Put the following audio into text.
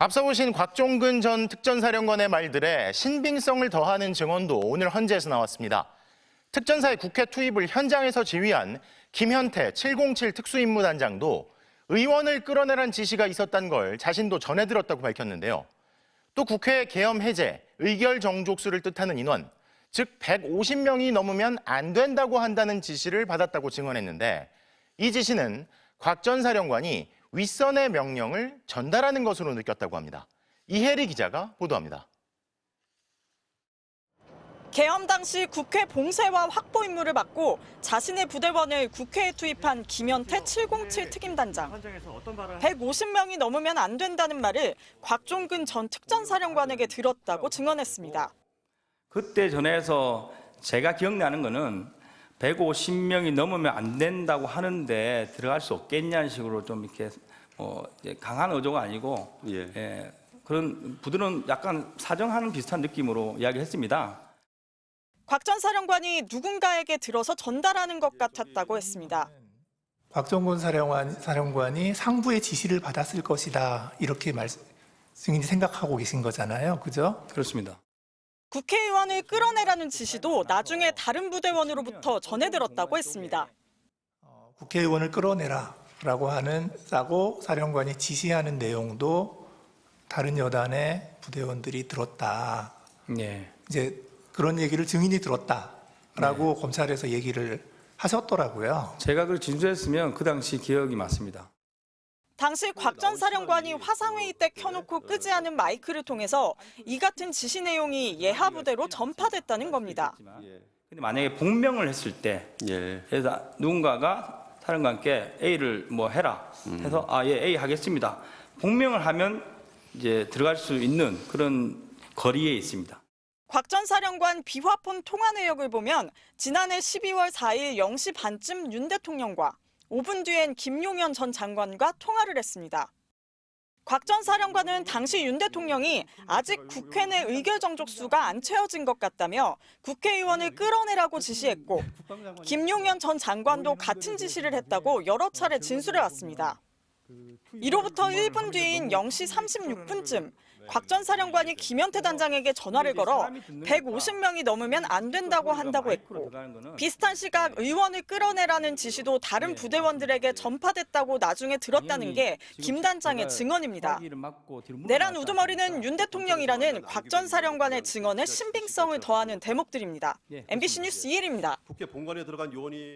앞서 보신 곽종근 전 특전사령관의 말들에 신빙성을 더하는 증언도 오늘 헌재에서 나왔습니다. 특전사의 국회 투입을 현장에서 지휘한 김현태 707 특수임무단장도 의원을 끌어내란 지시가 있었다는 걸 자신도 전해 들었다고 밝혔는데요. 또 국회 계엄 해제, 의결 정족수를 뜻하는 인원, 즉 150명이 넘으면 안 된다고 한다는 지시를 받았다고 증언했는데 이 지시는 곽 전 사령관이 윗선의 명령을 전달하는 것으로 느꼈다고 합니다. 이혜리 기자가 보도합니다. 계엄 당시 국회 봉쇄와 확보 임무를 맡고 자신의 부대원을 국회에 투입한 김현태 707 특임단장. 150명이 넘으면 안 된다는 말을 곽종근 전 특전사령관에게 들었다고 증언했습니다. 그때 전해서 제가 기억나는 거는 150명이 넘으면 안 된다고 하는데 들어갈 수 없겠냐는 식으로 좀 이렇게 강한 어조가 아니고 그런 부드러운 약간 사정하는 비슷한 느낌으로 이야기했습니다. 곽 전 사령관이 누군가에게 들어서 전달하는 것 같았다고 했습니다. 곽종근 사령관이 상부의 지시를 받았을 것이다. 이렇게 증인이 생각하고 계신 거잖아요. 그죠? 그렇습니다. 국회의원을 끌어내라는 지시도 나중에 다른 부대원으로부터 전해 들었다고 했습니다. 국회의원을 끌어내라라고 하고 사령관이 지시하는 내용도 다른 여단의 부대원들이 들었다. 네. 이제 그런 얘기를 증인이 들었다라고 검찰에서 얘기를 하셨더라고요. 제가 그걸 진술했으면 그 당시 기억이 맞습니다. 당시 곽 전 사령관이 화상회의 때 켜놓고 끄지 않은 마이크를 통해서 이 같은 지시 내용이 예하 부대로 전파됐다는 겁니다. 근데 만약에 복명을 했을 때 그래서 누군가가 사령관께 A를 해라 해서 A 하겠습니다. 복명을 하면 이제 들어갈 수 있는 그런 거리에 있습니다. 곽 전 사령관 비화폰 통화 내역을 보면 지난해 12월 4일 0시 반쯤 윤 대통령과 5분 뒤엔 김용현 전 장관과 통화를 했습니다. 곽 전 사령관은 당시 윤 대통령이 아직 국회 내 의결 정족수가 안 채워진 것 같다며 국회의원을 끌어내라고 지시했고 김용현 전 장관도 같은 지시를 했다고 여러 차례 진술해왔습니다. 이로부터 1분 뒤인 0시 36분쯤 곽 전 사령관이 김현태 단장에게 전화를 걸어 150명이 넘으면 안 된다고 한다고 했고 비슷한 시각 의원을 끌어내라는 지시도 다른 부대원들에게 전파됐다고 나중에 들었다는 게 김 단장의 증언입니다. 내란 우두머리는 윤 대통령이라는 곽 전 사령관의 증언에 신빙성을 더하는 대목들입니다. MBC 뉴스 이혜리입니다. 국회 본관에 들어간 요원이